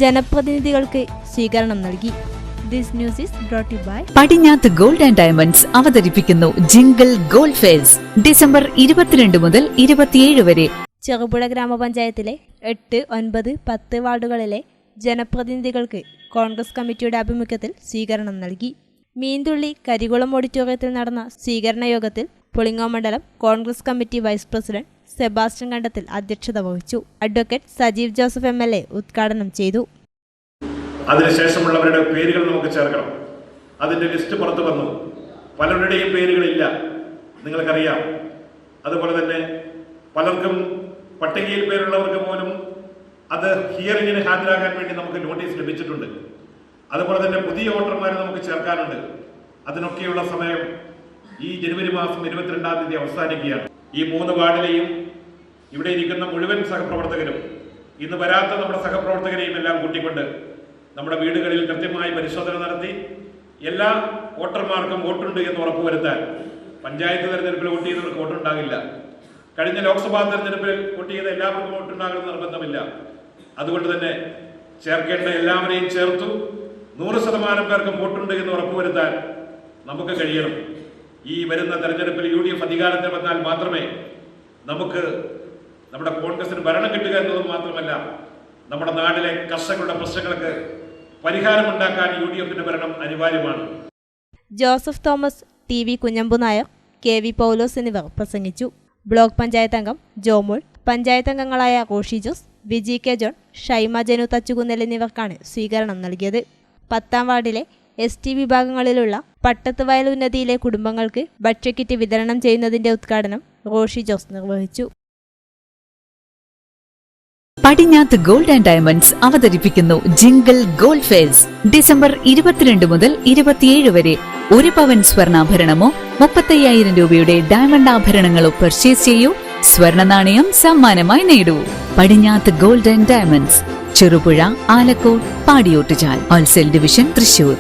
ജനപ്രതിനിധികൾക്ക് സ്വീകരണം നൽകി. This news is brought you by Padinjath gold and diamonds അവതരിപ്പിക്കുന്നു ജിംഗിൾ ഗോൾഡ് ഫെസ്റ്റ് ഡിസംബർ 22 മുതൽ 27 വരെ. ചെറുപുഴ ഗ്രാമപഞ്ചായത്തിലെ 8, 9, 10 വാർഡുകളിലെ ജനപ്രതിനിധികൾക്ക് കോൺഗ്രസ് കമ്മിറ്റിയുടെ ആഭിമുഖ്യത്തിൽ സ്വീകരണം നൽകി. മീൻതുള്ളി കരികുളം ഓഡിറ്റോറിയത്തിൽ നടന്ന സ്വീകരണ യോഗത്തിൽ പുളിങ്ങോ മണ്ഡലം Congress committee vice president Sebastian Kandathil അധ്യക്ഷത വഹിച്ചു. അഡ്വക്കേറ്റ് സജീവ് ജോസഫ് MLA ഉദ്ഘാടനം ചെയ്തു. അതിനുശേഷമുള്ളവരുടെ പേരുകൾ നമുക്ക് ചേർക്കണം. അതിന്റെ ലിസ്റ്റ് പുറത്തു വന്നു. പലരുടെയും പേരുകളില്ല, നിങ്ങൾക്കറിയാം. അതുപോലെ തന്നെ പലർക്കും പട്ടികയിൽ പേരുള്ളവർക്ക് പോലും അത് ഹിയറിംഗിന് ഹാജരാകാൻ വേണ്ടി നമുക്ക് നോട്ടീസ് ലഭിച്ചിട്ടുണ്ട്. അതുപോലെ തന്നെ പുതിയ വോട്ടർമാരെ നമുക്ക് ചേർക്കാനുണ്ട്. അതിനൊക്കെയുള്ള സമയം ഈ ജനുവരി മാസം 22-ാം തീയതി അവസാനിക്കുകയാണ്. ഈ 3 വാർഡിലെയും ഇവിടെ ഇരിക്കുന്ന മുഴുവൻ സഹപ്രവർത്തകരും ഇന്ന് വരാത്ത നമ്മുടെ സഹപ്രവർത്തകരെയും എല്ലാം കൂട്ടിക്കൊണ്ട് നമ്മുടെ വീടുകളിൽ കൃത്യമായി പരിശോധന നടത്തി എല്ലാ വോട്ടർമാർക്കും വോട്ടുണ്ട് എന്ന് ഉറപ്പുവരുത്താൻ. പഞ്ചായത്ത് തെരഞ്ഞെടുപ്പിൽ വോട്ട് ചെയ്തവർക്ക് വോട്ടുണ്ടാകില്ല. കഴിഞ്ഞ ലോക്സഭാ തെരഞ്ഞെടുപ്പിൽ വോട്ട് ചെയ്ത എല്ലാവർക്കും വോട്ടുണ്ടാകണമെന്ന് നിർബന്ധമില്ല. അതുകൊണ്ട് തന്നെ ചേർക്കേണ്ട എല്ലാവരെയും ചേർത്തു 100% പേർക്കും വോട്ടുണ്ട് എന്ന് ഉറപ്പുവരുത്താൻ നമുക്ക് കഴിയണം. ഈ വരുന്ന തെരഞ്ഞെടുപ്പിൽ UDF അധികാരത്തിൽ വന്നാൽ മാത്രമേ നമുക്ക് നമ്മുടെ കോൺഗ്രസിന് ഭരണം കിട്ടുക എന്നത് മാത്രമല്ല, നമ്മുടെ നാട്ടിലെ കർഷകരുടെ പ്രശ്നങ്ങൾക്ക് പരിഹാരമുണ്ടാക്കാൻ UDFന്റെ ഭരണം അനിവാര്യമാണ്. Joseph Thomas, TV Kunhambu Nair, KV പൗലോസ് എന്നിവർ പ്രസംഗിച്ചു. ബ്ലോക്ക് പഞ്ചായത്ത് അംഗം ജോമോൾ, പഞ്ചായത്ത് അംഗങ്ങളായ റോഷി ജോസ്, വിജി കെ ജോൺ, ഷൈമ ജനു തച്ചുകുന്നൽ എന്നിവർക്കാണ് സ്വീകരണം നൽകിയത്. 10-ാം വാർഡിലെ ST വിഭാഗങ്ങളിലുള്ള പട്ടത്ത് വയൽ ഉന്നതിയിലെ കുടുംബങ്ങൾക്ക് ഭക്ഷ്യക്കിറ്റ് വിതരണം ചെയ്യുന്നതിന്റെ ഉദ്ഘാടനം റോഷി ജോസ് നിർവഹിച്ചു. പടിഞ്ഞാത്ത് ഗോൾഡ് ആൻഡ് ഡയമണ്ട്സ് അവതരിപ്പിക്കുന്നു ജിംഗിൾ ഗോൾഡ് ഫെസ്റ്റ് ഡിസംബർ 22 മുതൽ 27 വരെ. 1 പവൻ സ്വർണ്ണാഭരണമോ 35,000 രൂപയുടെ ഡയമണ്ട് ആഭരണങ്ങളോ പർച്ചേസ് ചെയ്യൂ. സ്വർണ്ണ നാണയം സമ്മാനമായി നേടൂ. Padinjath gold and diamonds, Cherupuzha, Alakode, Padiyottuchal, wholesale division, Thrissur.